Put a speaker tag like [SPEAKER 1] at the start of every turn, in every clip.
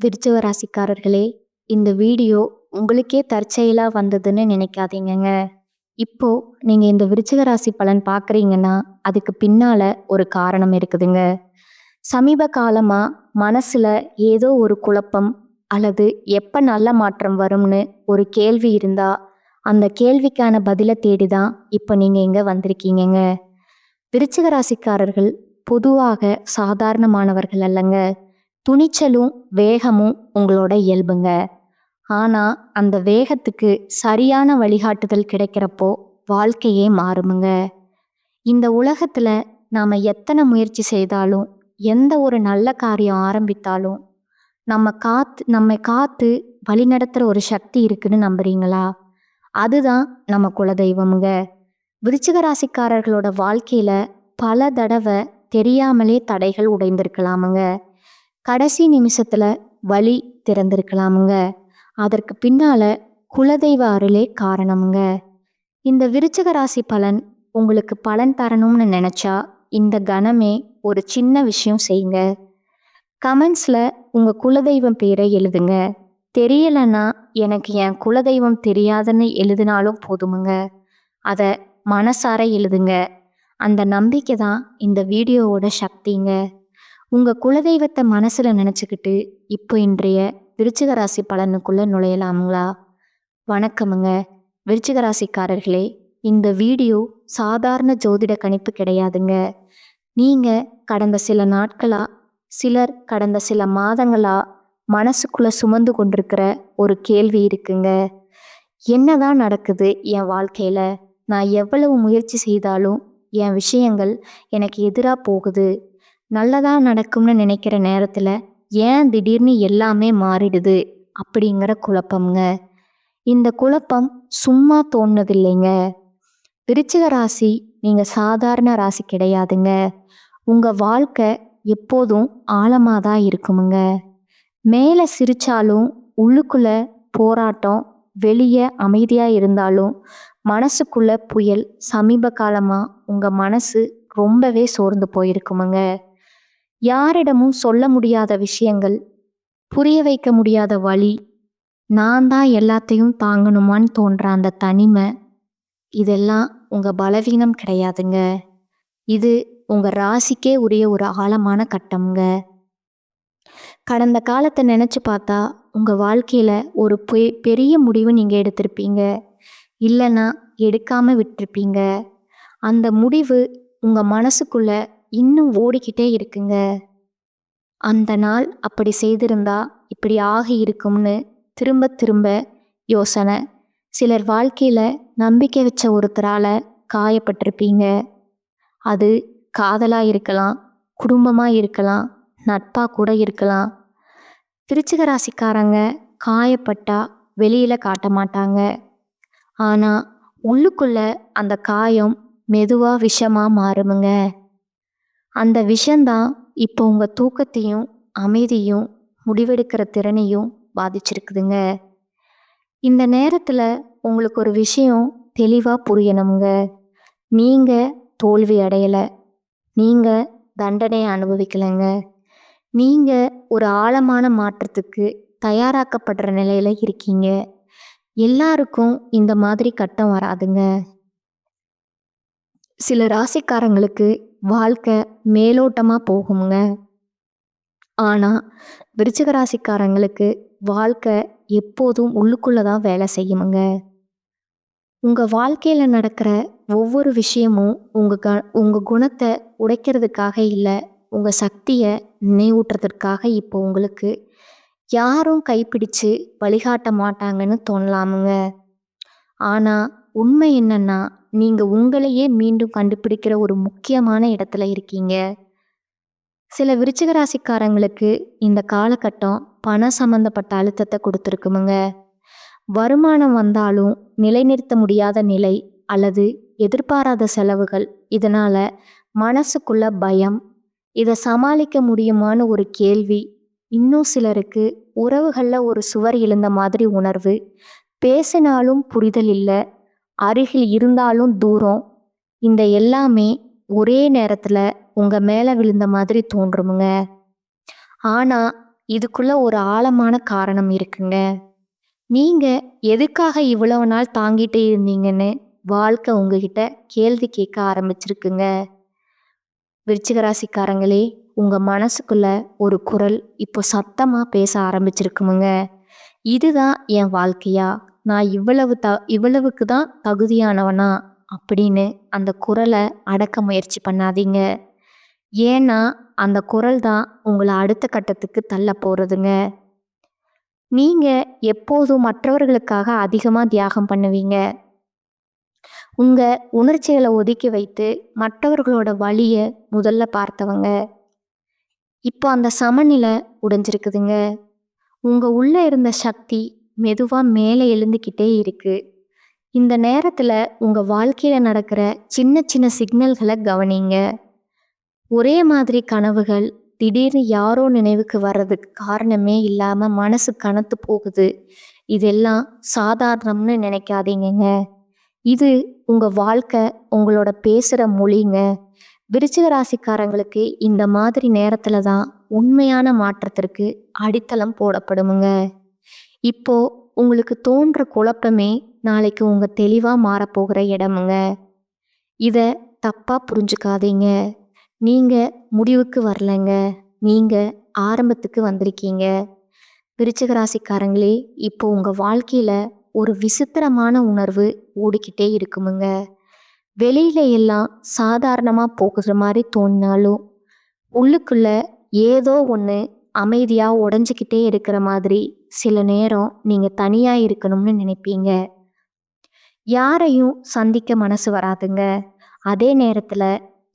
[SPEAKER 1] விருச்சிக ராசிக்காரர்களே, இந்த வீடியோ உங்களுக்கே தற்செயலா வந்ததுன்னு நினைக்காதீங்கங்க. இப்போ நீங்க இந்த விருச்சிக ராசி பலன் பார்க்குறீங்கன்னா, அதுக்கு பின்னால ஒரு காரணம் இருக்குதுங்க. சமீப காலமா மனசுல ஏதோ ஒரு குழப்பம் அல்லது எப்ப நல்ல மாற்றம் வரும்னு ஒரு கேள்வி இருந்தா, அந்த கேள்விக்கான பதில தேடி தான் இப்ப நீங்க இங்க வந்திருக்கீங்கங்க. விருச்சிக ராசிக்காரர்கள் பொதுவாக சாதாரணமானவர்கள் அல்லங்க. துணிச்சலும் வேகமும் உங்களோட இயல்புங்க. ஆனா அந்த வேகத்துக்கு சரியான வழிகாட்டுதல் கிடைக்கிறப்போ வாழ்க்கையே மாறுமுங்க. இந்த உலகத்துல நாம எத்தனை முயற்சி செய்தாலும், எந்த ஒரு நல்ல காரியம் ஆரம்பித்தாலும் நம்மை காத்து வழிநடத்துற ஒரு சக்தி இருக்குன்னு நம்புறீங்களா? அதுதான் நம்ம குலதெய்வமுங்க. விருச்சிக ராசிக்காரர்களோட வாழ்க்கையில பல தடவை தெரியாமலே தடைகள் உடைந்திருக்கலாமுங்க. கடைசி நிமிஷத்துல வழி திறந்திருக்கலாமுங்க. அதற்கு பின்னால குலதெய்வ அருளே காரணமுங்க. இந்த விருச்சிக ராசி பலன் உங்களுக்கு பலன் தரணும்னு நினைச்சா இந்த கணமே ஒரு சின்ன விஷயம் செய்யுங்க. கமெண்ட்ஸ்ல உங்க குலதெய்வம் பேரை எழுதுங்க. தெரியலன்னா எனக்கு என் குலதெய்வம் தெரியாதுன்னு எழுதினாலும் போதுமுங்க. அதை மனசார எழுதுங்க. அந்த நம்பிக்கை தான் இந்த வீடியோவோட சக்திங்க. உங்க குலதெய்வத்தை மனசுல நினைச்சுக்கிட்டு இப்போ இன்றைய விருச்சிக ராசி பலனுக்குள்ள நுழையலாமுங்களா? வணக்கமுங்க விருச்சிக ராசிக்காரர்களே. இந்த வீடியோ சாதாரண ஜோதிட கணிப்பு கிடையாதுங்க. நீங்க கடந்த சில நாட்களா, சிலர் கடந்த சில மாதங்களா மனசுக்குள்ள சுமந்து கொண்டிருக்கிற ஒரு கேள்வி இருக்குங்க. என்னதான் நடக்குது என் வாழ்க்கையில? நான் எவ்வளவு முயற்சி செய்தாலும் என் விஷயங்கள் எனக்கு எதிராக போகுது. நல்லதா நடக்கும்னு நினைக்கிற நேரத்துல ஏன் திடீர்னு எல்லாமே மாறிடுது அப்படிங்கிற குழப்பம்ங்க. இந்த குழப்பம் சும்மா தோணுனதில்லைங்க. விருச்சிக ராசி நீங்க சாதாரண ராசி கிடையாதுங்க. உங்க வாழ்க்கை எப்போதும் ஆழமாதான் இருக்குமுங்க. மேலே சிரிச்சாலும் உள்ளுக்குள்ள போராட்டம், வெளியே அமைதியா இருந்தாலும் மனசுக்குள்ள புயல். சமீப காலமா உங்க மனசு ரொம்பவே சோர்ந்து போயிருக்குமுங்க. யாரிடமும் சொல்ல முடியாத விஷயங்கள், புரிய வைக்க முடியாத வழி, நான் தான் எல்லாத்தையும் தாங்கணுமான்னு தோன்ற அந்த தனிமை, இதெல்லாம் உங்க பலவீனம் கிடையாதுங்க. இது உங்க ராசிக்கே உரிய ஒரு ஆழமான கட்டம்ங்க. கடந்த காலத்தை நினைச்சு பார்த்தா உங்க வாழ்க்கையில ஒரு பெரிய முடிவு நீங்க எடுத்திருப்பீங்க. இல்லைன்னா எடுக்காம விட்டுருப்பீங்க. அந்த முடிவு உங்க மனசுக்குள்ள இன்னும் ஓடிக்கிட்டே இருக்குங்க. அந்த நாள் அப்படி செய்திருந்தா இப்படி ஆகி இருக்கும்னு திரும்ப திரும்ப யோசனை. சிலர் வாழ்க்கையில நம்பிக்கை வச்ச ஒருத்தரால காயப்பட்டிருப்பீங்க. அது காதலா இருக்கலாம், குடும்பமா இருக்கலாம், நட்பா கூட இருக்கலாம். விருச்சிக ராசிக்காரங்க காயப்பட்டா வெளியில காட்ட மாட்டாங்க. ஆனா உள்ளுக்குள்ள அந்த காயம் மெதுவா விஷமா மாறுமுங்க. அந்த விஷம்தான் இப்போ உங்க தூக்கத்தையும் அமைதியும் முடிவெடுக்கிற திறனையும் பாதிச்சிருக்குதுங்க. இந்த நேரத்துல உங்களுக்கு ஒரு விஷயம் தெளிவா புரியணுங்க. நீங்க தோல்வி அடையல, நீங்க தண்டனை அனுபவிக்கலைங்க. நீங்க ஒரு ஆழமான மாற்றத்துக்கு தயாராக்கப்படுற நிலையில இருக்கீங்க. எல்லாருக்கும் இந்த மாதிரி கட்டம் வராதுங்க. சில ராசிக்காரங்களுக்கு வாழ்க்கை மேலோட்டமா போகுங்க. ஆனா விருச்சிக ராசிக்காரங்களுக்கு வாழ்க்கை எப்போதும் உள்ளுக்குள்ளதான் வேலை செய்யுமுங்க. உங்க வாழ்க்கையில நடக்கிற ஒவ்வொரு விஷயமும் உங்க குணத்தை உடைக்கிறதுக்காக இல்லை, உங்க சக்தியை நினைவூட்டுறதுக்காக. இப்போ உங்களுக்கு யாரும் கைப்பிடிச்சு வழிகாட்ட மாட்டாங்கன்னு தோணலாமுங்க. ஆனா உண்மை என்னன்னா, நீங்க உங்களையே மீண்டும் கண்டுபிடிக்கிற ஒரு முக்கியமான இடத்துல இருக்கீங்க. சில விருச்சிக ராசிக்காரங்களுக்கு இந்த காலகட்டம் பணம் சம்பந்தப்பட்ட அழுத்தத்தை கொடுத்துருக்குமுங்க. வருமானம் வந்தாலும் நிலைநிறுத்த முடியாத நிலை அல்லது எதிர்பாராத செலவுகள். இதனால மனசுக்குள்ள பயம், இதை சமாளிக்க முடியுமான்னு ஒரு கேள்வி. இன்னும் சிலருக்கு உறவுகள்ல ஒரு சுவர் எழுந்த மாதிரி உணர்வு. பேசினாலும் புரிதல் இல்லை, அருகில் இருந்தாலும் தூரம். இந்த எல்லாமே ஒரே நேரத்துல உங்க மேல விழுந்த மாதிரி தோன்றுமுங்க. ஆனா இதுக்குள்ள ஒரு ஆழமான காரணம் இருக்குங்க. நீங்க எதுக்காக இவ்வளவு நாள் தாங்கிட்டு இருந்தீங்கன்னு வாழ்க்கை உங்ககிட்ட கேள்வி கேட்க ஆரம்பிச்சிருக்குங்க. விருச்சிக ராசிக்காரங்களே, உங்க மனசுக்குள்ள ஒரு குரல் இப்போ சத்தமா பேச ஆரம்பிச்சிருக்குமுங்க. இதுதான் என் வாழ்க்கையா? நான் இவ்வளவுக்கு தான் தகுதியானவனா? அப்படின்னு அந்த குரலை அடக்க முயற்சி பண்ணாதீங்க. ஏன்னா அந்த குரல் தான் உங்களை அடுத்த கட்டத்துக்கு தள்ள போறதுங்க. நீங்க எப்போதும் மற்றவர்களுக்காக அதிகமா தியாகம் பண்ணுவீங்க. உங்க உணர்ச்சிகளை ஒதுக்கி வைத்து மற்றவர்களோட வலிய முதல்ல பார்த்தவங்க. இப்போ அந்த சமநிலை உடைஞ்சிருக்குதுங்க. உங்க உள்ள இருந்த சக்தி மெதுவா மேலே எழுந்துக்கிட்டே இருக்கு. இந்த நேரத்துல உங்க வாழ்க்கையில நடக்கிற சின்ன சின்ன சிக்னல்களை கவனிங்க. ஒரே மாதிரி கனவுகள் திடீர்னு யாரோ நினைவுக்கு வர்றதுக்கு காரணமே இல்லாம மனசு கனத்து போகுது. இதெல்லாம் சாதாரணம்னு நினைக்காதீங்கங்க. இது உங்க வாழ்க்கை உங்களோட பேசுற மொழிங்க. விருச்சிக ராசிக்காரங்களுக்கு இந்த மாதிரி நேரத்துல தான் உண்மையான மாற்றத்திற்கு அடித்தளம் போடப்படுமுங்க. இப்போ உங்களுக்கு தோன்ற குழப்பமே நாளைக்கு உங்க தெளிவா மாறப்போகிற இடமுங்க. இத தப்பா புரிஞ்சுக்காதீங்க. நீங்க முடிவுக்கு வரலங்க. நீங்க ஆரம்பத்துக்கு வந்திருக்கீங்க. விருச்சிக ராசிக்காரங்களே, இப்போ உங்க வாழ்க்கையில ஒரு விசித்திரமான உணர்வு ஓடிக்கிட்டே இருக்குமுங்க. வெளியில எல்லாம் சாதாரணமா போகுற மாதிரி தோணினாலும் உள்ளுக்குள்ள ஏதோ ஒன்று அமைதியா உடைஞ்சிக்கிட்டே இருக்கிற மாதிரி சில நேரம் நீங்க தனியா இருக்கணும்னு நினைப்பீங்க. யாரையும் சந்திக்க மனசு வராதுங்க. அதே நேரத்துல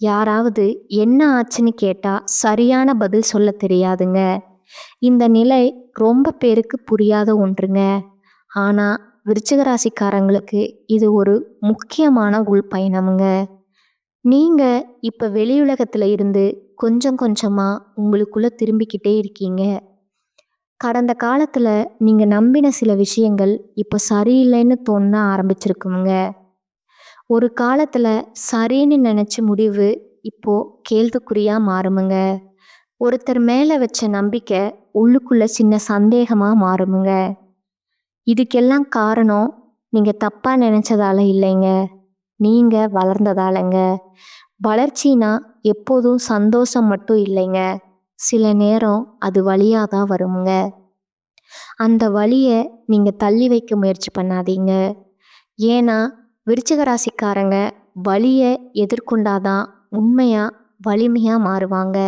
[SPEAKER 1] யாராவது என்ன ஆச்சுன்னு கேட்டா சரியான பதில் சொல்ல தெரியாதுங்க. இந்த நிலை ரொம்ப பேருக்கு புரியாத ஒன்றுங்க. ஆனா விருச்சிக ராசிக்காரங்களுக்கு இது ஒரு முக்கியமான உள்பயணமுங்க. நீங்க இப்ப வெளியுலகத்துல இருந்து கொஞ்சம் கொஞ்சமா உங்களுக்குள்ள திரும்பிக்கிட்டே இருக்கீங்க. கடந்த காலத்துல நீங்க நம்பின சில விஷயங்கள் இப்ப சரியில்லைன்னு தோண ஆரம்பிச்சிருக்குங்க. ஒரு காலத்துல சரின்னு நினைச்ச முடிவு இப்போ கேள்விக்குறியா மாறுமுங்க. ஒருத்தர் மேல வச்ச நம்பிக்கை உள்ளுக்குள்ள சின்ன சந்தேகமா மாறுமுங்க. இதுக்கெல்லாம் காரணம் நீங்க தப்பா நினைச்சதால இல்லைங்க. நீங்க வளர்ந்ததாலங்க. வளர்ச்சினா எப்போதும் சந்தோஷம் மட்டும் இல்லைங்க. சில நேரம் அது வலியாதான் வருமுங்க. அந்த வலிய நீங்க தள்ளி வைக்க முயற்சி பண்ணாதீங்க. ஏன்னா விருச்சிக ராசிக்காரங்க வலிய எதிர்கொண்டாதான் உண்மையா வலிமையா மாறுவாங்க.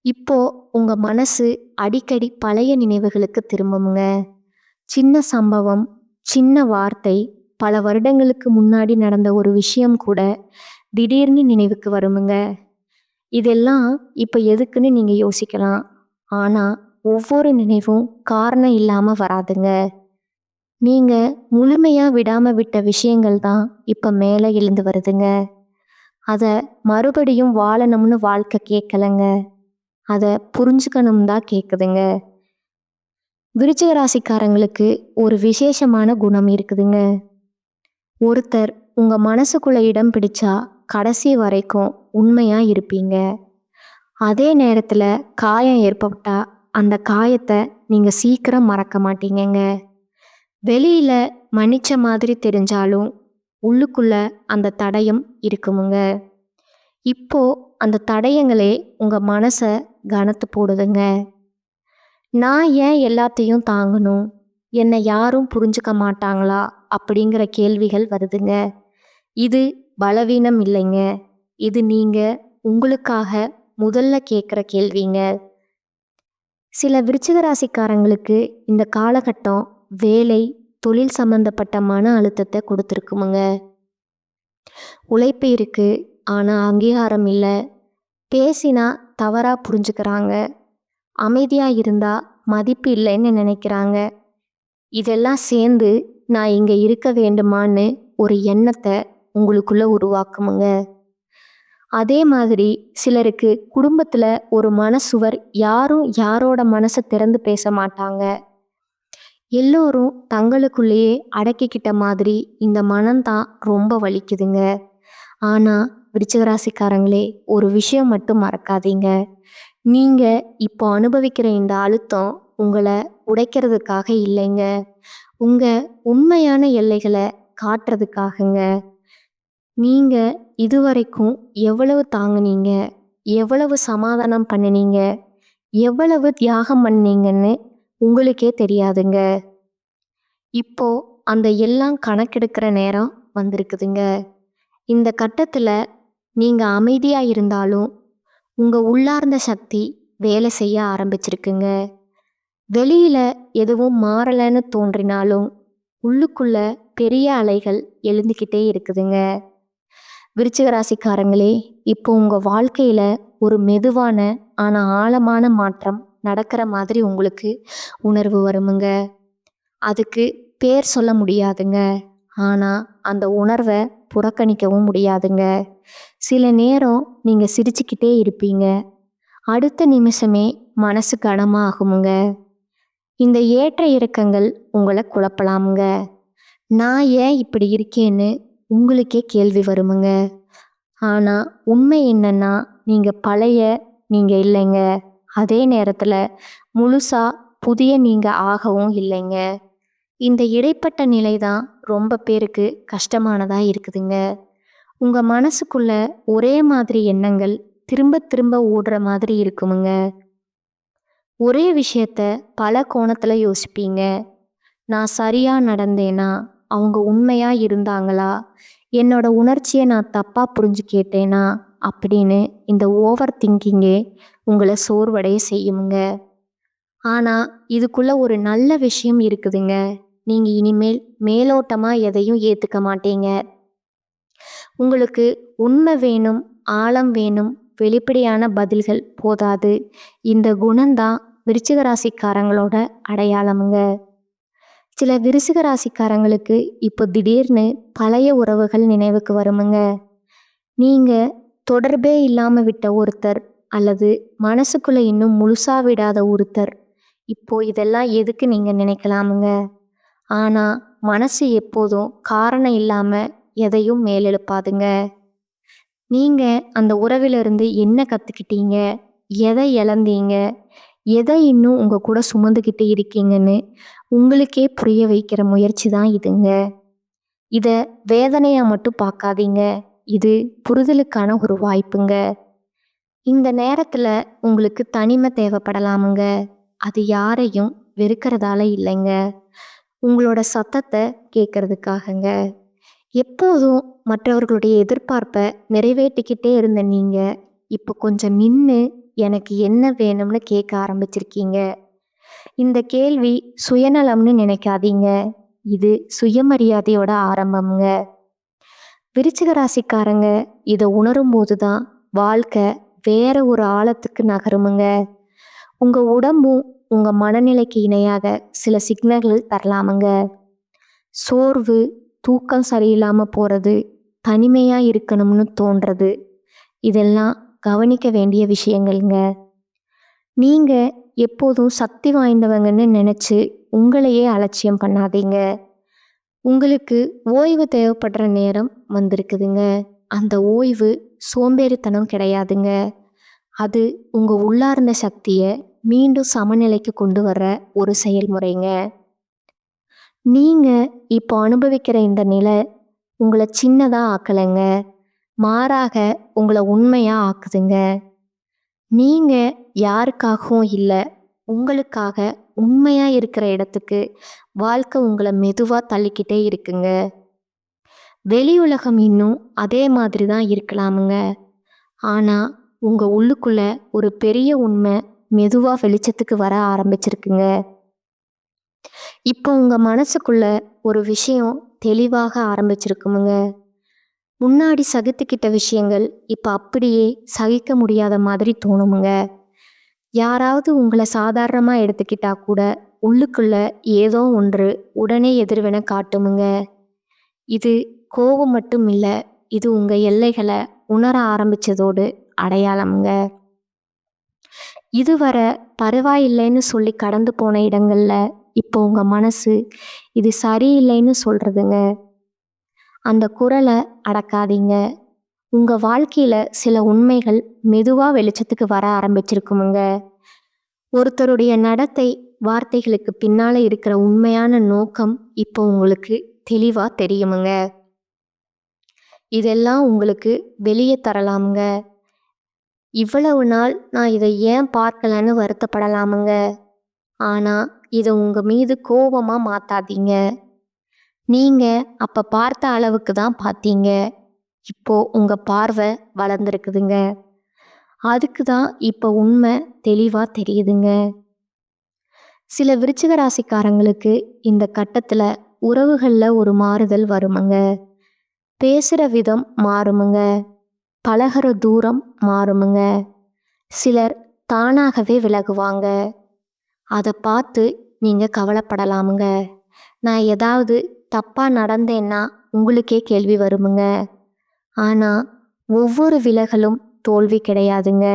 [SPEAKER 1] இப்போ உங்க மனசு அடிக்கடி பழைய நினைவுகளுக்கு திரும்புமுங்க. சின்ன சம்பவம், சின்ன வார்த்தை, பல வருடங்களுக்கு முன்னாடி நடந்த ஒரு விஷயம் கூட திடீர்னு நினைவுக்கு வருமுங்க. இதெல்லாம் இப்ப எதுக்குன்னு நீங்க யோசிக்கலாம். ஆனா ஒவ்வொரு நினைவும் காரணம் இல்லாம வராதுங்க. நீங்க முழுமையா விடாம விட்ட விஷயங்கள் தான் இப்ப மேலே எழுந்து வருதுங்க. அத மறுபடியும் வாழணும்னு வாழ்க்கை கேட்கலங்க. அத புரிஞ்சுக்கணும் தான் கேக்குதுங்க. விருச்சிக ராசிக்காரங்களுக்கு ஒரு விசேஷமான குணம் இருக்குதுங்க. ஒருத்தர் உங்க மனசுக்குள்ள இடம் பிடிச்சா கடைசி வரைக்கும் உண்மையா இருப்பீங்க. அதே நேரத்துல காயம் ஏற்பட்டா அந்த காயத்தை நீங்க சீக்கிரம் மறக்க மாட்டீங்கங்க. வெளியில மன்னிச்ச மாதிரி தெரிஞ்சாலும் உள்ளுக்குள்ள அந்த தடயம் இருக்குமுங்க. இப்போ அந்த தடயங்களே உங்க மனசை கனத்து போடுதுங்க. நான் ஏன் எல்லாத்தையும் தாங்கணும்? என்னை யாரும் புரிஞ்சுக்க மாட்டாங்களா? அப்படிங்கிற கேள்விகள் வருதுங்க. இது பலவீனம் இல்லைங்க. இது நீங்க உங்களுக்காக முதல்ல கேட்குற கேள்விங்க. சில விருச்சிக ராசிக்காரங்களுக்கு இந்த காலகட்டம் வேலை, தொழில் சம்பந்தப்பட்ட மன அழுத்தத்தை கொடுத்துருக்குமுங்க. உழைப்பு இருக்கு, ஆனா அங்கீகாரம் இல்லை. பேசினா தவறா புரிஞ்சுக்கிறாங்க. அமைதியா இருந்தா மதிப்பு இல்லைன்னு நினைக்கிறாங்க. இதெல்லாம் சேர்ந்து நான் இங்க இருக்க வேண்டுமான்னு ஒரு எண்ணத்தை உங்களுக்குள்ள உருவாக்குமுங்க. அதே மாதிரி சிலருக்கு குடும்பத்துல ஒரு மனசுவர், யாரும் யாரோட மனசை திறந்து பேச மாட்டாங்க. எல்லோரும் தங்களுக்குள்ளேயே அடக்கிக்கிட்ட மாதிரி இந்த மனம்தான் ரொம்ப வலிக்குதுங்க. ஆனா விருச்சிக ராசிக்காரங்களே, ஒரு விஷயம் மட்டும் மறக்காதீங்க. நீங்க இப்போ அனுபவிக்கிற இந்த அழுத்தம் உங்களை உடைக்கிறதுக்காக இல்லைங்க. உங்க உண்மையான எல்லைகளை காட்டுறதுக்காகங்க. நீங்க இதுவரைக்கும் எவ்வளவு தாங்குனீங்க, எவ்வளவு சமாதானம் பண்ணுனீங்க, எவ்வளவு தியாகம் பண்ணீங்கன்னு உங்களுக்கே தெரியாதுங்க. இப்போ அந்த எல்லாம் கணக்கெடுக்கிற நேரம் வந்திருக்குதுங்க. இந்த கட்டத்துல நீங்க அமைதியா இருந்தாலும் உங்க உள்ளார்ந்த சக்தி வேலை செய்ய ஆரம்பிச்சிருக்குங்க. வெளியில எதுவும் மாறலைன்னு தோன்றினாலும் உள்ளுக்குள்ள பெரிய அலைகள் எழுந்துக்கிட்டே இருக்குதுங்க. விருச்சிக ராசிக்காரங்களே, இப்போ உங்க வாழ்க்கையில ஒரு மெதுவான ஆனா ஆழமான மாற்றம் நடக்கிற மாதிரி உங்களுக்கு உணர்வு வருமுங்க. அதுக்கு பேர் சொல்ல முடியாதுங்க. ஆனா அந்த உணர்வை புறக்கணிக்கவும் முடியாதுங்க. சில நேரம் நீங்க சிரிச்சுக்கிட்டே இருப்பீங்க. அடுத்த நிமிஷமே மனசு கனமா ஆகுமுங்க. இந்த ஏற்ற இறக்கங்கள் உங்களை குழப்பலாமுங்க. நான் ஏன் இப்படி இருக்கேன்னு உங்களுக்கே கேள்வி வருமுங்க. ஆனா உண்மை என்னன்னா, நீங்க பழைய நீங்க இல்லைங்க. அதே நேரத்துல முழுசா புதிய நீங்க ஆகவும் இல்லைங்க. இந்த இடைப்பட்ட நிலை தான் ரொம்ப பேருக்கு கஷ்டமானதா இருக்குதுங்க. உங்க மனசுக்குள்ள ஒரே மாதிரி எண்ணங்கள் திரும்ப திரும்ப ஓடுற மாதிரி இருக்குமுங்க. ஒரே விஷயத்த பல கோணத்துல யோசிப்பீங்க. நான் சரியா நடந்தேனா? அவங்க உண்மையா இருந்தாங்களா? என்னோட உணர்ச்சியை நான் தப்பா புரிஞ்சு கேட்டேனா? அப்படின்னு இந்த ஓவர் திங்கிங்கே உங்களை சோர்வடைய செய்யுமுங்க. ஆனா இதுக்குள்ள ஒரு நல்ல விஷயம் இருக்குதுங்க. நீங்க இனிமேல் மேலோட்டமா எதையும் ஏத்துக்க மாட்டீங்க. உங்களுக்கு உண்மை வேணும், ஆழம் வேணும், வெளிப்படையான பதில்கள் போதாது. இந்த குணம்தான் விருச்சிக ராசிக்காரங்களோட அடையாளமுங்க. சில விருச்சிக ராசிக்காரங்களுக்கு இப்போ திடீர்னு பழைய உறவுகள் நினைவுக்கு வருமுங்க. நீங்க தொடர்பே இல்லாம விட்ட ஒருத்தர் அல்லது மனசுக்குள்ள இன்னும் முழுசா விடாத ஒருத்தர். இப்போ இதெல்லாம் எதுக்கு நீங்க நினைக்கலாமுங்க. ஆனா மனசு எப்போதும் காரணம் இல்லாம எதையும் மேலெழுப்பாதுங்க. நீங்க அந்த உறவிலிருந்து என்ன கத்துக்கிட்டீங்க, எதை இழந்தீங்க, எதை இன்னும் உங்க கூட சுமந்துக்கிட்டு இருக்கீங்கன்னு உங்களுக்கே புரிய வைக்கிற முயற்சி தான் இதுங்க. இத வேதனையா மட்டும் பார்க்காதீங்க. இது புரிதலுக்கான ஒரு வாய்ப்புங்க. இந்த நேரத்துல உங்களுக்கு தனிமை தேவைப்படலாமுங்க. அது யாரையும் வெறுக்கிறதால இல்லைங்க. உங்களோட சத்தத்தை கேட்கறதுக்காகங்க. எப்போதும் மற்றவர்களுடைய எதிர்பார்ப்பை நிறைவேற்றிக்கிட்டே இருந்த நீங்க இப்போ கொஞ்சம் நின்று எனக்கு என்ன வேணும்னு கேட்க ஆரம்பிச்சிருக்கீங்க. இந்த கேள்வி சுயநலம்னு நினைக்காதீங்க. இது சுயமரியாதையோட ஆரம்பம்ங்க. விருச்சிக ராசிக்காரங்க இதை உணரும் போதுதான் வாழ்க்கை வேற ஒரு ஆழத்துக்கு நகருமுங்க. உங்க உடம்பும் உங்க மனநிலைக்கு இணையாக சில சிக்னல்கள் தரலாமுங்க. சோர்வு, தூக்கம் சரியில்லாம போறது, தனிமையா இருக்கணும்னு தோன்றது, இதெல்லாம் கவனிக்க வேண்டிய விஷயங்கள்ங்க. நீங்க எப்போதும் சக்தி வாய்ந்தவங்கன்னு நினைச்சு உங்களையே அலட்சியம் பண்ணாதீங்க. உங்களுக்கு ஓய்வு தேவைப்படுற நேரம் வந்திருக்குதுங்க. அந்த ஓய்வு சோம்பேறித்தனம் கிடையாதுங்க. அது உங்க உள்ளார்ந்த சக்தியை மீண்டும் சமநிலைக்கு கொண்டு வர்ற ஒரு செயல்முறைங்க. நீங்க இப்போ அனுபவிக்கிற இந்த நிலை உங்களை சின்னதா ஆக்கலைங்க. மாறாக உங்களை உண்மையா ஆக்குதுங்க. நீங்க யாருக்காகவும் இல்லை, உங்களுக்காக உண்மையா இருக்கிற இடத்துக்கு வாழ்க்கை உங்களை மெதுவா தள்ளிக்கிட்டே இருக்குங்க. வெளி உலகம் இன்னும் அதே மாதிரி தான் இருக்கலாமுங்க. ஆனா உங்க உள்ளுக்குள்ள ஒரு பெரிய உண்மை மெதுவா வெளிச்சத்துக்கு வர ஆரம்பிச்சிருக்குங்க. இப்போ உங்க மனசுக்குள்ள ஒரு விஷயம் தெளிவாக ஆரம்பிச்சிருக்குமுங்க. முன்னாடி சகித்துக்கிட்ட விஷயங்கள் இப்போ அப்படியே சகிக்க முடியாத மாதிரி தோணுமுங்க. யாராவது உங்களை சாதாரணமாக எடுத்துக்கிட்டா கூட உள்ளுக்குள்ள ஏதோ ஒன்று உடனே எதிர்வினை காட்டுமுங்க. இது கோபம் மட்டும் இல்லை, இது உங்க எல்லைகளை உணர ஆரம்பிச்சதோடு அடையாளமுங்க. இதுவரை பரவாயில்லைன்னு சொல்லி கடந்து போன இடங்கள்ல இப்போ உங்க மனசு இது சரியில்லைன்னு சொல்றதுங்க. அந்த குரலை அடக்காதீங்க. உங்க வாழ்க்கையில சில உண்மைகள் மெதுவா வெளிச்சத்துக்கு வர ஆரம்பிச்சிருக்குமுங்க. ஒருத்தருடைய நடத்தை, வார்த்தைகளுக்கு பின்னால இருக்கிற உண்மையான நோக்கம் இப்போ உங்களுக்கு தெளிவா தெரியுமுங்க. இதெல்லாம் உங்களுக்கு வெளியே தரலாமுங்க. இவ்வளவு நாள் நான் இதை ஏன் பார்க்கலன்னு வருத்தப்படலாமுங்க. ஆனா இதை உங்க மீது கோபமா மாத்தாதீங்க. நீங்க அப்ப பார்த்த அளவுக்கு தான் பார்த்தீங்க. இப்போ உங்க பார்வை வளர்ந்துருக்குதுங்க. அதுக்கு தான் இப்போ உண்மை தெளிவா தெரியுதுங்க. சில விருச்சிக ராசிக்காரங்களுக்கு இந்த கட்டத்துல உறவுகள்ல ஒரு மாறுதல் வருமுங்க. பேசுற விதம் மாறுமுங்க. பழகுற தூரம் மாறுமுங்க. சிலர் தானாகவே விலகுவாங்க. அதை பார்த்து நீங்க கவலைப்படலாமுங்க. நான் ஏதாவது தப்பா நடந்தேன்னா உங்களுக்கே கேள்வி வருமுங்க. ஆனா ஒவ்வொரு விலகலும் தோல்வி கிடையாதுங்க.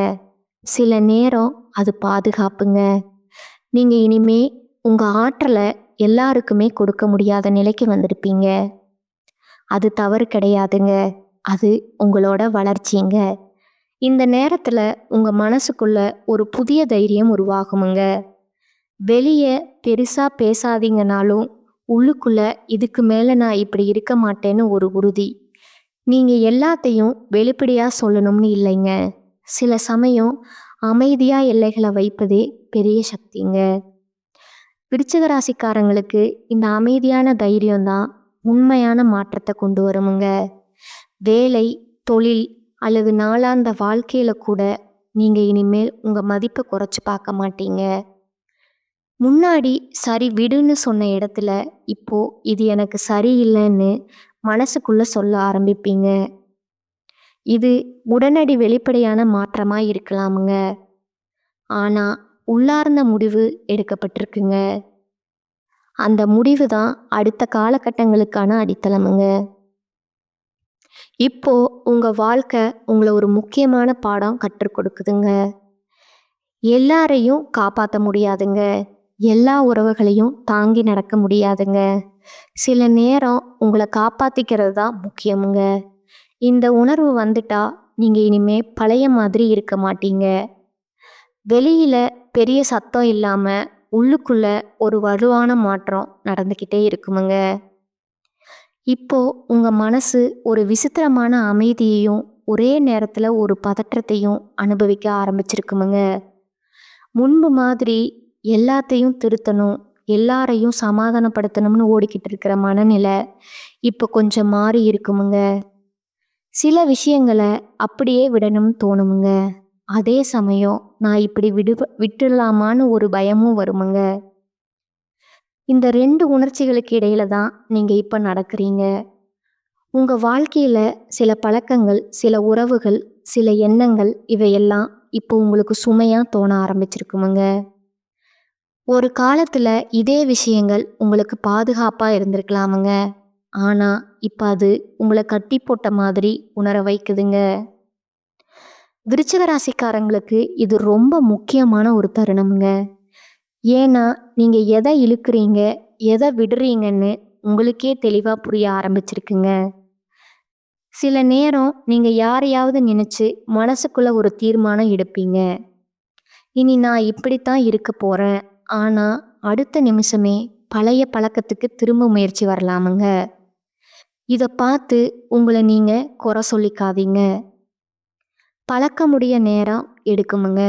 [SPEAKER 1] சில நேரம் அது பாதுகாப்புங்க. நீங்க இனிமே உங்க ஆற்றலை எல்லாருக்குமே கொடுக்க முடியாத நிலைக்கு வந்திருப்பீங்க. அது தவறு கிடையாதுங்க. அது உங்களோட வளர்ச்சிங்க. இந்த நேரத்துல உங்க மனசுக்குள்ள ஒரு புதிய தைரியம் உருவாகுமுங்க. வெளியே பெருசா பேசாதீங்கனாலும் உள்ளுக்குள்ள இதுக்கு மேல நான் இப்படி இருக்க மாட்டேன்னு ஒரு உறுதி. நீங்க எல்லாத்தையும் வெளிப்படையா சொல்லணும்னு இல்லைங்க. சில சமயம் அமைதியா எல்லைகளை வைப்பதே பெரிய சக்திங்க. விருச்சிக ராசிக்காரங்களுக்கு இந்த அமைதியான தைரியம் தான் உண்மையான மாற்றத்தை கொண்டு வருமுங்க. வேலை, தொழில் அல்லது நாளாந்த வாழ்க்கையில கூட நீங்க இனிமேல் உங்க மதிப்பை குறைச்சு பார்க்க மாட்டீங்க. முன்னாடி சரி விடுன்னு சொன்ன இடத்துல இப்போ இது எனக்கு சரியில்லைன்னு மனசுக்குள்ள சொல்ல ஆரம்பிப்பீங்க. இது உடனடி வெளிப்படையான மாற்றமா இருக்கலாமுங்க. ஆனா உள்ளார்ந்த முடிவு எடுக்கப்பட்டிருக்குங்க. அந்த முடிவு தான் அடுத்த காலகட்டங்களுக்கான அடித்தளமுங்க. இப்போ உங்க வாழ்க்கை உங்களை ஒரு முக்கியமான பாடம் கற்றுக் கொடுக்குதுங்க. எல்லாரையும் காப்பாற்ற முடியாதுங்க. எல்லா உறவுகளையும் தாங்கி நடக்க முடியாதுங்க. சில நேரம் உங்களை காப்பாத்திக்கிறது தான் முக்கியமுங்க. இந்த உணர்வு வந்துட்டா நீங்க இனிமே பழைய மாதிரி இருக்க மாட்டீங்க. வெளியில பெரிய சத்தம் இல்லாம உள்ளுக்குள்ள ஒரு வலுவான மாற்றம் நடந்துக்கிட்டே இருக்குமுங்க. இப்போ உங்க மனசு ஒரு விசித்திரமான அமைதியையும் ஒரே நேரத்துல ஒரு பதற்றத்தையும் அனுபவிக்க ஆரம்பிச்சிருக்குமுங்க. முன்பு மாதிரி எல்லாத்தையும் திருத்தணும், எல்லாரையும் சமாதானப்படுத்தணும்னு ஓடிக்கிட்டு இருக்கிற மனநிலை இப்போ கொஞ்சம் மாறி இருக்குமுங்க. சில விஷயங்களை அப்படியே விடணும்னு தோணுமுங்க. அதே சமயம் நான் இப்படி விட்டுடலாமான்னு ஒரு பயமும் வருமுங்க. இந்த 2 உணர்ச்சிகளுக்கு இடையில தான் நீங்க இப்ப நடக்கிறீங்க. உங்க வாழ்க்கையில சில பழக்கங்கள், சில உறவுகள், சில எண்ணங்கள் இவையெல்லாம் இப்போ உங்களுக்கு சுமையா தோண ஆரம்பிச்சிருக்குமுங்க. ஒரு காலத்துல இதே விஷயங்கள் உங்களுக்கு பாதுகாப்பா இருந்திருக்கலாமுங்க. ஆனா இப்ப அது உங்களை கட்டி போட்ட மாதிரி உணர வைக்குதுங்க. விருச்சிக ராசிக்காரங்களுக்கு இது ரொம்ப முக்கியமான ஒரு தருணம்ங்க. ஏன்னா நீங்க எதை இழுக்கிறீங்க, எதை விடுறீங்கன்னு உங்களுக்கே தெளிவா புரிய ஆரம்பிச்சிருக்குங்க. சில நேரம் நீங்க யாரையாவது நினைச்சு மனசுக்குள்ள ஒரு தீர்மானம் எடுப்பீங்க. இனி நான் இப்படித்தான் இருக்க போறேன். ஆனா அடுத்த நிமிஷமே பழைய பழக்கத்துக்கு திரும்ப முயற்சி வரலாமுங்க. இதை பார்த்து உங்களை நீங்க குறை சொல்லிக்காதீங்க. பழக்கமுடைய நேரம் எடுக்குமுங்க.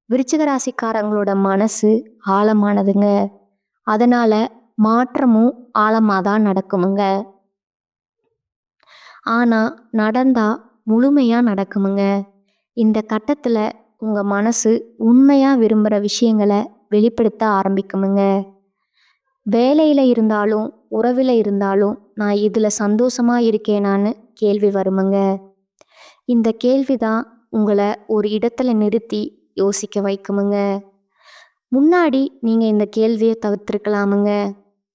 [SPEAKER 1] விருச்சிக ராசிக்காரங்களோட மனசு ஆழமானதுங்க. அதனால மாற்றமும் ஆழமாதான் நடக்குமுங்க. ஆனா நடந்தா முழுமையா நடக்குமுங்க. இந்த கட்டத்துல உங்க மனசு உண்மையா விரும்புற விஷயங்களை வெளிப்படுத்த ஆரம்பிக்குமுங்க. வேலையில இருந்தாலும் உறவில் இருந்தாலும் நான் இதுல சந்தோஷமா இருக்கேனான்னு கேள்வி வருமுங்க. இந்த கேள்விதான் உங்களை ஒரு இடத்துல நிறுத்தி யோசிக்க வைக்குமுங்க. முன்னாடி நீங்க இந்த கேள்வியை தவிர்த்திருக்கலாமுங்க.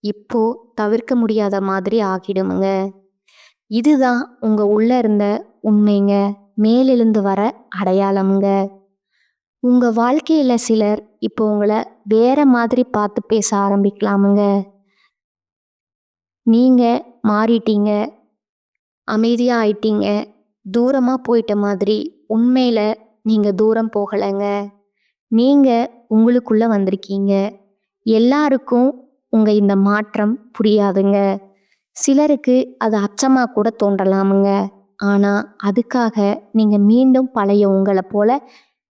[SPEAKER 1] இப்போ தவிர்க்க முடியாத மாதிரி ஆகிடுமுங்க. இதுதான் உங்க உள்ள இருந்த உண்மைங்க, மேலெழுந்து வர அடையாளமுங்க. உங்க வாழ்க்கையில சிலர் இப்போ உங்களை வேற மாதிரி பார்த்து பேச ஆரம்பிக்கலாமுங்க. நீங்க மாறிட்டீங்க, அமைதியா ஆயிட்டீங்க, தூரமா போயிட்ட மாதிரி உண்மையில நீங்க தூரம் போகலைங்க. நீங்க உங்களுக்குள்ள வந்திருக்கீங்க. எல்லாருக்கும் உங்க இந்த மாற்றம் புரியாதுங்க. சிலருக்கு அது அச்சமா கூட தோன்றலாமுங்க. ஆனா அதுக்காக நீங்க மீண்டும் பழைய உங்கள போல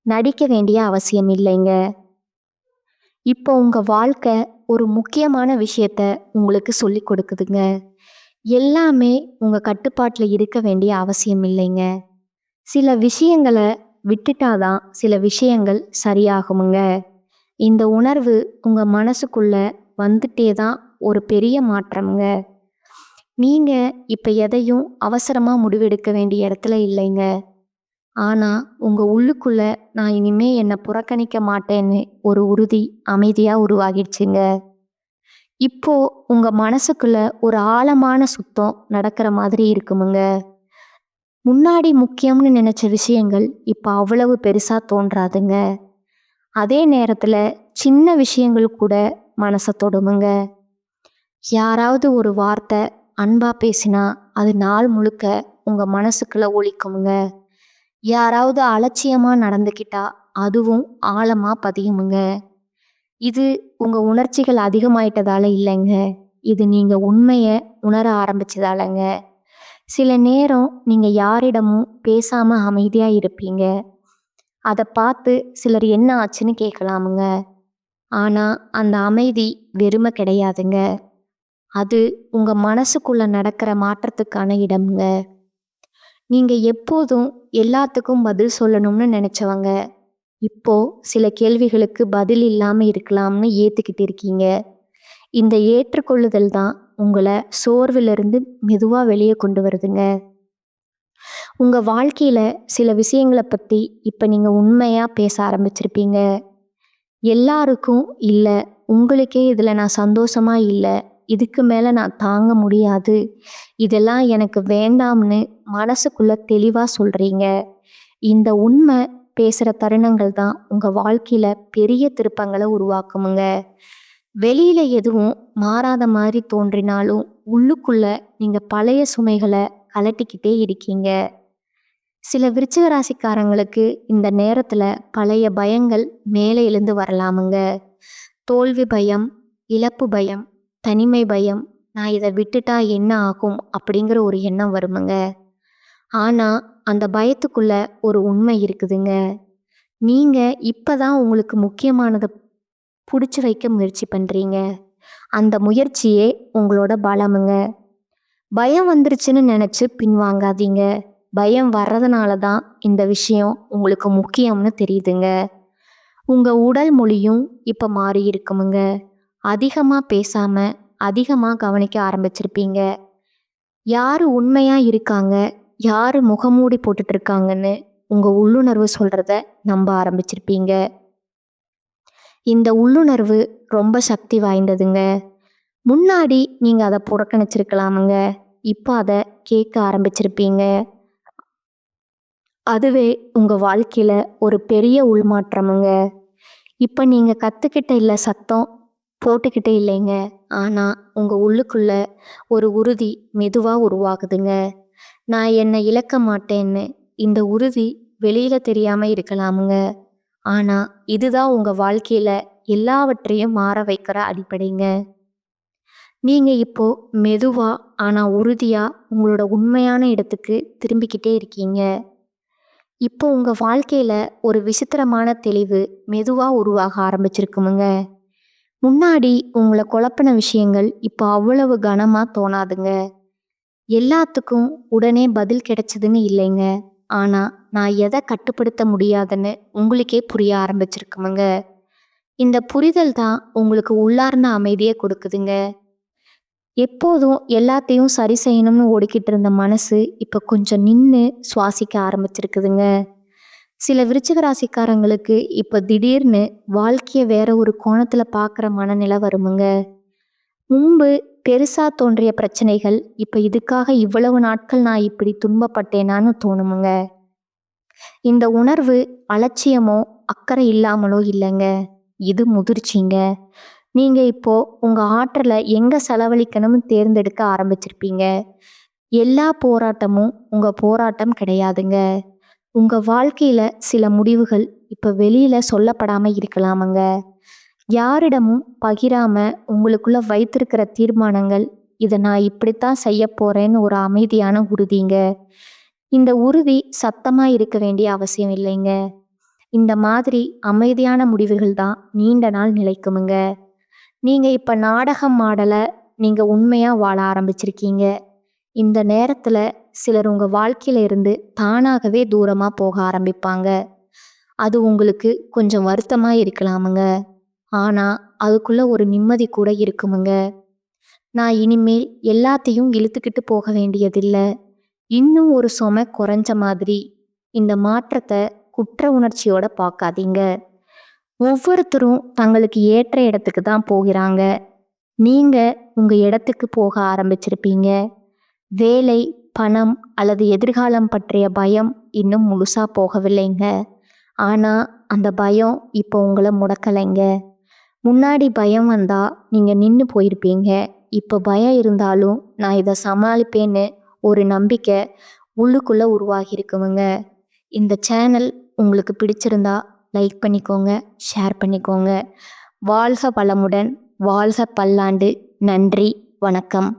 [SPEAKER 1] நடிக்க வேண்டிய அவசியம் இல்லைங்க. இப்போ உங்க வாழ்க்கை ஒரு முக்கியமான விஷயத்த உங்களுக்கு சொல்லிக் கொடுக்குதுங்க. எல்லாமே உங்க கட்டுப்பாட்டுல இருக்க வேண்டிய அவசியம் இல்லைங்க. சில விஷயங்கள விட்டுட்டாதான் சில விஷயங்கள் சரியாகுமுங்க. இந்த உணர்வு உங்க மனசுக்குள்ள வந்துட்டே தான் ஒரு பெரிய மாற்றம்ங்க. நீங்க இப்ப எதையும் அவசரமா முடிவெடுக்க வேண்டிய இடத்துல இல்லைங்க. ஆனா உங்க உள்ளுக்குள்ள நான் இனிமே என்னை புறக்கணிக்க மாட்டேன்னு ஒரு உறுதி அமைதியா உருவாகிடுச்சுங்க. இப்போ உங்க மனசுக்குள்ள ஒரு ஆழமான சுத்தம் நடக்கிற மாதிரி இருக்குமுங்க. முன்னாடி முக்கியம்னு நினைச்ச விஷயங்கள் இப்ப அவ்வளவு பெருசா தோன்றாதுங்க. அதே நேரத்துல சின்ன விஷயங்கள் கூட மனசை தொடுமுங்க. யாராவது ஒரு வார்த்தை அன்பா பேசினா அது நாள் முழுக்க உங்க மனசுக்குள்ள ஒலிக்குமுங்க. யாராவது அலட்சியமா நடந்துக்கிட்டா அதுவும் ஆழமா பதியுமுங்க. இது உங்க உணர்ச்சிகள் அதிகமாயிட்டதால இல்லைங்க. இது நீங்க உண்மைய உணர ஆரம்பிச்சதாலங்க. சில நேரம் நீங்க யாரிடமும் பேசாம அமைதியா இருப்பீங்க. அதை பார்த்து சிலர் என்ன ஆச்சுன்னு கேட்கலாமுங்க. ஆனா அந்த அமைதி வெறுமை கிடையாதுங்க. அது உங்க மனசுக்குள்ள நடக்கிற மாற்றத்துக்கான இடம்ங்க. நீங்க எப்போதும் எல்லாத்துக்கும் பதில் சொல்லணும்னு நினைச்சவங்க இப்போ சில கேள்விகளுக்கு பதில் இல்லாம இருக்கலாம்னு ஏத்துக்கிட்டு இருக்கீங்க. இந்த ஏற்றுக்கொள்ளுதல் தான் உங்களை சோர்விலிருந்து மெதுவா வெளியே கொண்டு வருதுங்க. உங்க வாழ்க்கையில சில விஷயங்களை பத்தி இப்ப நீங்க உண்மையா பேச ஆரம்பிச்சிருப்பீங்க. எல்லாருக்கும் இல்ல, உங்களுக்கே இதுல நான் சந்தோஷமா இல்ல, இதுக்கு மேல நான் தாங்க முடியாது, இதெல்லாம் எனக்கு வேண்டாம்னு மனசுக்குள்ள தெளிவா சொல்றீங்க. இந்த உண்மை பேசுற தருணங்கள் தான் உங்க வாழ்க்கையில பெரிய திருப்பங்களை உருவாக்குமுங்க. வெளியில எதுவும் மாறாத மாதிரி தோன்றினாலும் உள்ளுக்குள்ள நீங்க பழைய சுமைகளை கலட்டிக்கிட்டே இருக்கீங்க. சில விருச்சிக ராசிக்காரங்களுக்கு இந்த நேரத்துல பழைய பயங்கள் மேலே எழுந்து வரலாமுங்க. தோல்வி பயம், இழப்பு பயம், தனிமை பயம், நான் இதை விட்டுட்டா என்ன ஆகும் அப்படிங்கிற ஒரு எண்ணம் வருமுங்க. ஆனா அந்த பயத்துக்குள்ள ஒரு உண்மை இருக்குதுங்க. நீங்க இப்பதான் உங்களுக்கு முக்கியமானதை பிடிச்சி வைக்க முயற்சி பண்றீங்க. அந்த முயற்சியே உங்களோட பலமுங்க. பயம் வந்துருச்சுன்னு நினைச்சு பின்வாங்காதீங்க. பயம் வர்றதுனால தான் இந்த விஷயம் உங்களுக்கு முக்கியம்னு தெரியுதுங்க. உங்க உடல் மொழியும் இப்ப மாறி இருக்குமுங்க. அதிகமா பேசாம அதிகமா கவனிக்க ஆரம்பிச்சிருப்பீங்க. யாரு உண்மையா இருக்காங்க, யாரு முகமூடி போட்டுட்டு இருக்காங்கன்னு உங்க உள்ளுணர்வு சொல்றத நம்ப ஆரம்பிச்சிருப்பீங்க. இந்த உள்ளுணர்வு ரொம்ப சக்தி வாய்ந்ததுங்க. முன்னாடி நீங்க அதை புறக்கணிச்சிருக்கலாமுங்க. இப்போ அதை கேட்க ஆரம்பிச்சிருப்பீங்க. அதுவே உங்க வாழ்க்கையில ஒரு பெரிய உள்மாற்றமுங்க. இப்போ நீங்க கத்துக்கிட்ட இல்ல சத்தம் போட்டுக்கிட்டே இல்லைங்க. ஆனா உங்க உள்ளுக்குள்ள ஒரு உறுதி மெதுவா உருவாகுதுங்க. நான் என்னை இழக்க மாட்டேன்னு. இந்த உறுதி வெளியில தெரியாம இருக்கலாமுங்க. ஆனா இதுதான் உங்க வாழ்க்கையில எல்லாவற்றையும் மாற வைக்கிற அடிப்படைங்க. நீங்க இப்போ மெதுவா ஆனா உறுதியா உங்களோட உண்மையான இடத்துக்கு திரும்பிக்கிட்டே இருக்கீங்க. இப்போ உங்க வாழ்க்கையில ஒரு விசித்திரமான தெளிவு மெதுவா உருவாக ஆரம்பிச்சிருக்குமுங்க. முன்னாடி உங்களை குழப்பின விஷயங்கள் இப்போ அவ்வளவு கனமா தோணாதுங்க. எல்லாத்துக்கும் உடனே பதில் கிடைச்சதுன்னு இல்லைங்க. ஆனா நான் எதை கட்டுப்படுத்த முடியாதுன்னு உங்களுக்கே புரிய ஆரம்பிச்சிருக்குமுங்க. இந்த புரிதல் தான் உங்களுக்கு உள்ளார்ந்த அமைதியை கொடுக்குதுங்க. எப்போதும் எல்லாத்தையும் சரி செய்யணும்னு ஓடிக்கிட்டு இருந்த மனசு இப்போ கொஞ்சம் நின்று சுவாசிக்க ஆரம்பிச்சிருக்குதுங்க. சில விருச்சிக ராசிக்காரங்களுக்கு இப்போ திடீர்னு வாழ்க்கையை வேற ஒரு கோணத்துல பார்க்குற மனநிலை வருமுங்க. முன்பு பெருசா தோன்றிய பிரச்சனைகள் இப்போ இதுக்காக இவ்வளவு நாட்கள் நான் இப்படி துன்பப்பட்டேனான்னு தோணுமுங்க. இந்த உணர்வு அலட்சியமோ அக்கறை இல்லாமலோ இல்லைங்க. இது முதிர்ச்சிங்க. நீங்க இப்போ உங்க ஆற்றலை எங்க செலவழிக்கணும்னு தேர்ந்தெடுக்க ஆரம்பிச்சிருப்பீங்க. எல்லா போராட்டமும் உங்க போராட்டம் கிடையாதுங்க. உங்க வாழ்க்கையில சில முடிவுகள் இப்ப வெளியில சொல்லப்படாம இருக்கலாமுங்க. யாரிடமும் பகிராம உங்களுக்குள்ள வைத்திருக்கிற தீர்மானங்கள், இத நான் இப்படித்தான் செய்யப் போறேன்னு ஒரு அமைதியான உறுதிங்க. இந்த உறுதி சத்தமா இருக்க வேண்டிய அவசியம் இல்லைங்க. இந்த மாதிரி அமைதியான முடிவுகள் தான் நீண்ட நாள் நிலைக்குமுங்க. நீங்க இப்ப நாடகம் ஆடல, நீங்க உண்மையா வாழ ஆரம்பிச்சிருக்கீங்க. இந்த நேரத்துல சிலர் உங்க வாழ்க்கையில இருந்து தானாகவே தூரமா போக ஆரம்பிப்பாங்க. அது உங்களுக்கு கொஞ்சம் வருத்தமா இருக்கலாமுங்க. ஆனா அதுக்குள்ள ஒரு நிம்மதி கூட இருக்குமுங்க. நான் இனிமேல் எல்லாத்தையும் இழுத்துக்கிட்டு போக வேண்டியதில்ல. இன்னும் ஒரு சுமை குறைஞ்ச மாதிரி. இந்த மாற்றத்தை குற்ற உணர்ச்சியோட பார்க்காதீங்க. ஒவ்வொருத்தரும் தங்களுக்கு ஏற்ற இடத்துக்கு தான் போகிறாங்க. நீங்க உங்க இடத்துக்கு போக ஆரம்பிச்சிருப்பீங்க. வேலை, பணம் அல்லது எதிர்காலம் பற்றிய பயம் இன்னும் முழுசா போகவில்லைங்க. ஆனா அந்த பயம் இப்போ உங்களை முடக்கலைங்க. முன்னாடி பயம் வந்தா நீங்க நின்று போயிருப்பீங்க. இப்போ பயம் இருந்தாலும் நான் இதை சமாளிப்பேன்னு ஒரு நம்பிக்கை உள்ளுக்குள்ள உருவாகி இருக்குமுங்க. இந்த சேனல் உங்களுக்கு பிடிச்சிருந்தா லைக் பண்ணிக்கோங்க, ஷேர் பண்ணிக்கோங்க. வாழ்க வளமுடன், வாழ்க பல்லாண்டு. நன்றி, வணக்கம்.